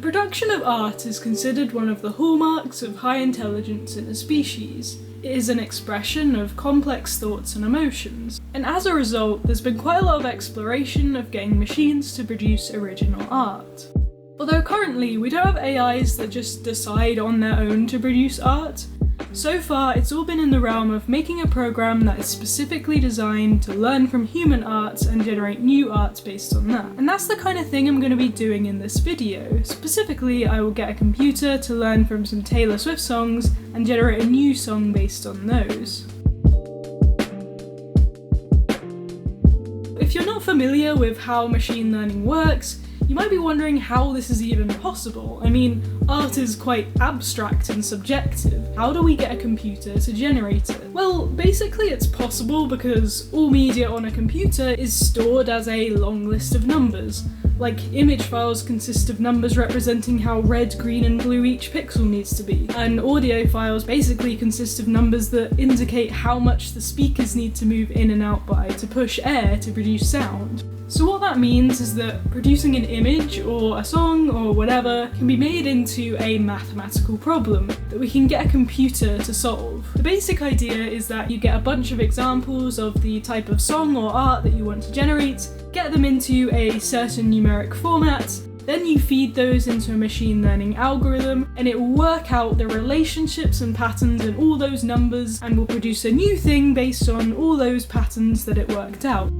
production of art is considered one of the hallmarks of high intelligence in a species. It is an expression of complex thoughts and emotions, and as a result, there's been quite a lot of exploration of getting machines to produce original art. Although currently, we don't have AIs that just decide on their own to produce art. So far, it's all been in the realm of making a program that is specifically designed to learn from human art and generate new art based on that. And that's the kind of thing I'm going to be doing in this video. Specifically, I will get a computer to learn from some Taylor Swift songs and generate a new song based on those. If you're not familiar with how machine learning works, you might be wondering how this is even possible. I mean, art is quite abstract and subjective. How do we get a computer to generate it? Well, basically it's possible because all media on a computer is stored as a long list of numbers. Like, image files consist of numbers representing how red, green and blue each pixel needs to be, and audio files basically consist of numbers that indicate how much the speakers need to move in and out by to push air to produce sound. So what that means is that producing an image or a song or whatever can be made into a mathematical problem that we can get a computer to solve. The basic idea is that you get a bunch of examples of the type of song or art that you want to generate, get them into a certain numeric format, then you feed those into a machine learning algorithm and it will work out the relationships and patterns in all those numbers and will produce a new thing based on all those patterns that it worked out.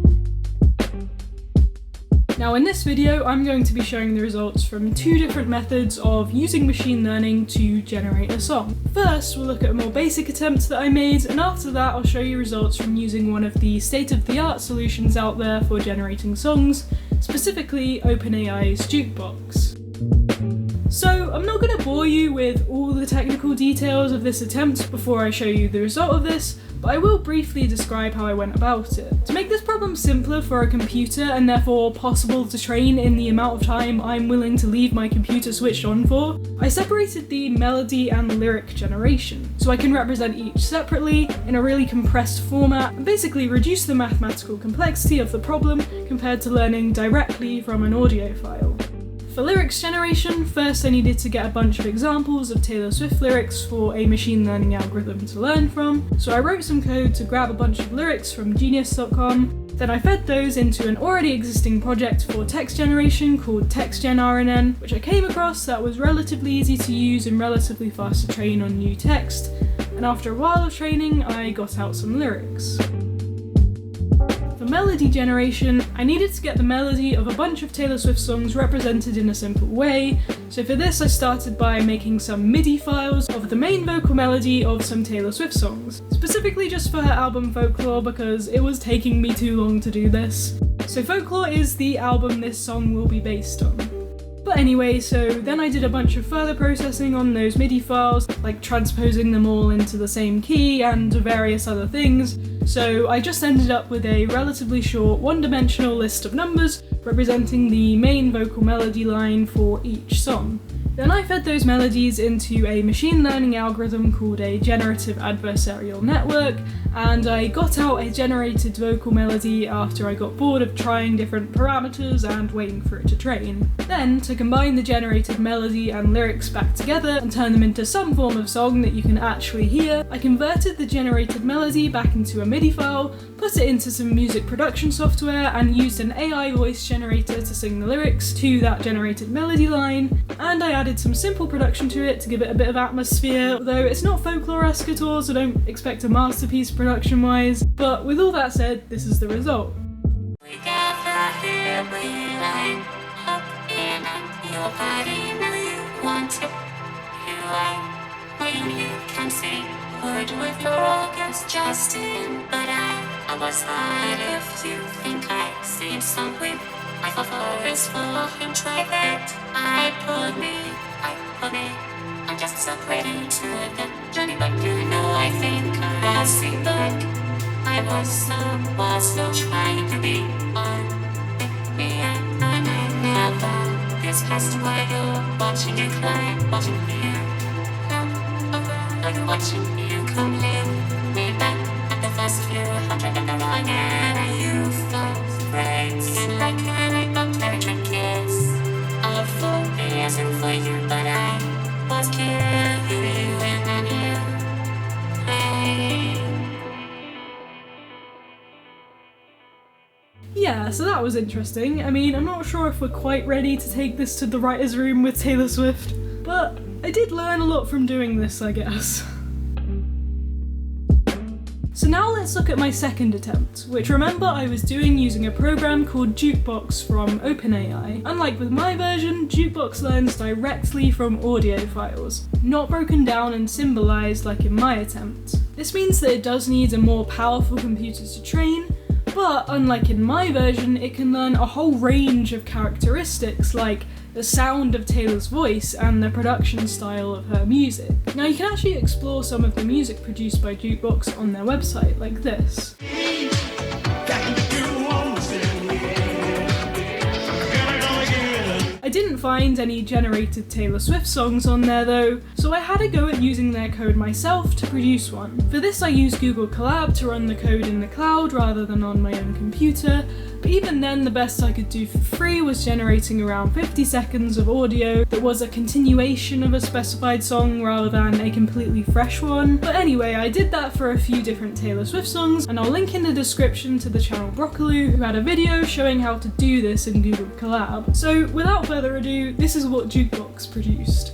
Now in this video, I'm going to be showing the results from two different methods of using machine learning to generate a song. First, we'll look at a more basic attempt that I made, and after that I'll show you results from using one of the state-of-the-art solutions out there for generating songs, specifically OpenAI's JukeBox. So I'm not going to bore you with all the technical details of this attempt before I show you the result of this, but I will briefly describe how I went about it. To make this problem simpler for a computer and therefore possible to train in the amount of time I'm willing to leave my computer switched on for, I separated the melody and lyric generation, so I can represent each separately in a really compressed format and basically reduce the mathematical complexity of the problem compared to learning directly from an audio file. For lyrics generation, first I needed to get a bunch of examples of Taylor Swift lyrics for a machine learning algorithm to learn from, so I wrote some code to grab a bunch of lyrics from genius.com, then I fed those into an already existing project for text generation called TextGenRNN, which I came across that was relatively easy to use and relatively fast to train on new text, and after a while of training I got out some lyrics. For melody generation, I needed to get the melody of a bunch of Taylor Swift songs represented in a simple way, so for this I started by making some MIDI files of the main vocal melody of some Taylor Swift songs, specifically just for her album Folklore because it was taking me too long to do this. So Folklore is the album this song will be based on. But anyway, so then I did a bunch of further processing on those MIDI files, like transposing them all into the same key and various other things, so I just ended up with a relatively short one-dimensional list of numbers representing the main vocal melody line for each song. Then I fed those melodies into a machine learning algorithm called a generative adversarial network, and I got out a generated vocal melody after I got bored of trying different parameters and waiting for it to train. Then, to combine the generated melody and lyrics back together and turn them into some form of song that you can actually hear, I converted the generated melody back into a MIDI file, put it into some music production software, and used an AI voice generator to sing the lyrics to that generated melody line, and I added some simple production to it to give it a bit of atmosphere, although it's not folklore-esque at all, so don't expect a masterpiece production-wise, but with all that said, this is the result. We gather here, we line up in your body, we want to. You like when you can see wood with your organs just in, but I was hard if you think I seem something. I thought forest for him, try that. I put me, I'm just so ready to the journey, but you know I think I see back. I was so trying to be on me, and I never. This has to why you're watching you climb, watching you come over, like watching you come here. Me back at the first few hundred and the wrong, and you fall friends like an very trick kiss. Of 4 years and 4 that was interesting. I mean, I'm not sure if we're quite ready to take this to the writer's room with Taylor Swift, but I did learn a lot from doing this, I guess. So now let's look at my second attempt, which remember I was doing using a program called JukeBox from OpenAI. Unlike with my version, JukeBox learns directly from audio files, not broken down and symbolized like in my attempt. This means that it does need a more powerful computer to train, but unlike in my version, it can learn a whole range of characteristics like the sound of Taylor's voice and the production style of her music. Now you can actually explore some of the music produced by JukeBox on their website, like this. I didn't find any generated Taylor Swift songs on there though, so I had a go at using their code myself to produce one. For this I used Google Colab to run the code in the cloud rather than on my own computer, but even then the best I could do for free was generating around 50 seconds of audio that was a continuation of a specified song rather than a completely fresh one. But anyway, I did that for a few different Taylor Swift songs, and I'll link in the description to the channel Brockaloo, who had a video showing how to do this in Google Colab. So without further ado, this is what JukeBox produced.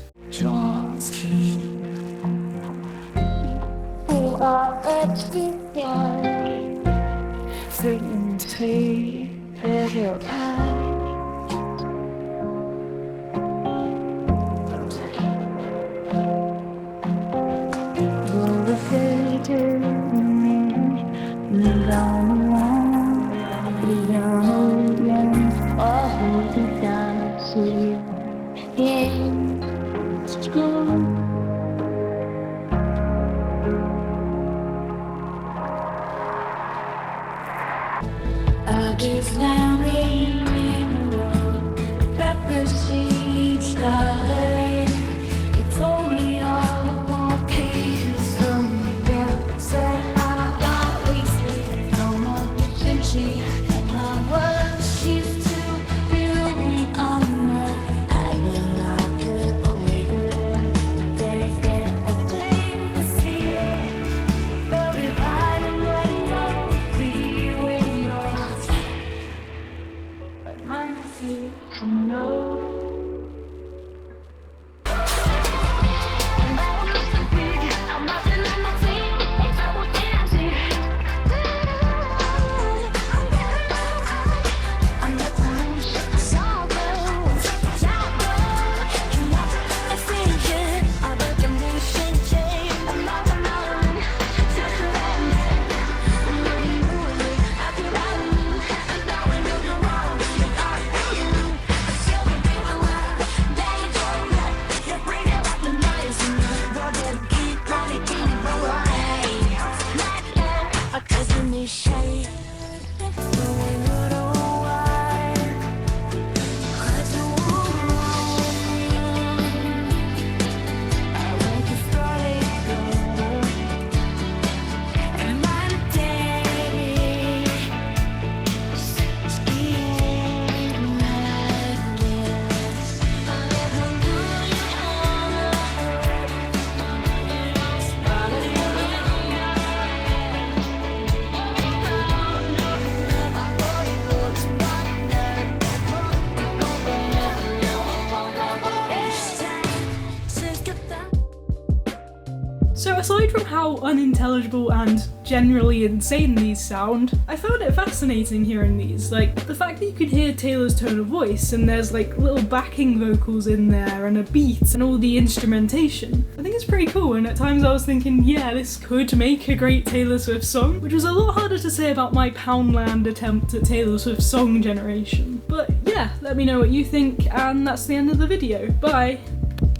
So aside from how unintelligible and generally insane these sound, I found it fascinating hearing these. Like, the fact that you can hear Taylor's tone of voice and there's like little backing vocals in there and a beat and all the instrumentation. I think it's pretty cool, and at times I was thinking, yeah, this could make a great Taylor Swift song, which was a lot harder to say about my Poundland attempt at Taylor Swift song generation. But yeah, let me know what you think, and that's the end of the video. Bye!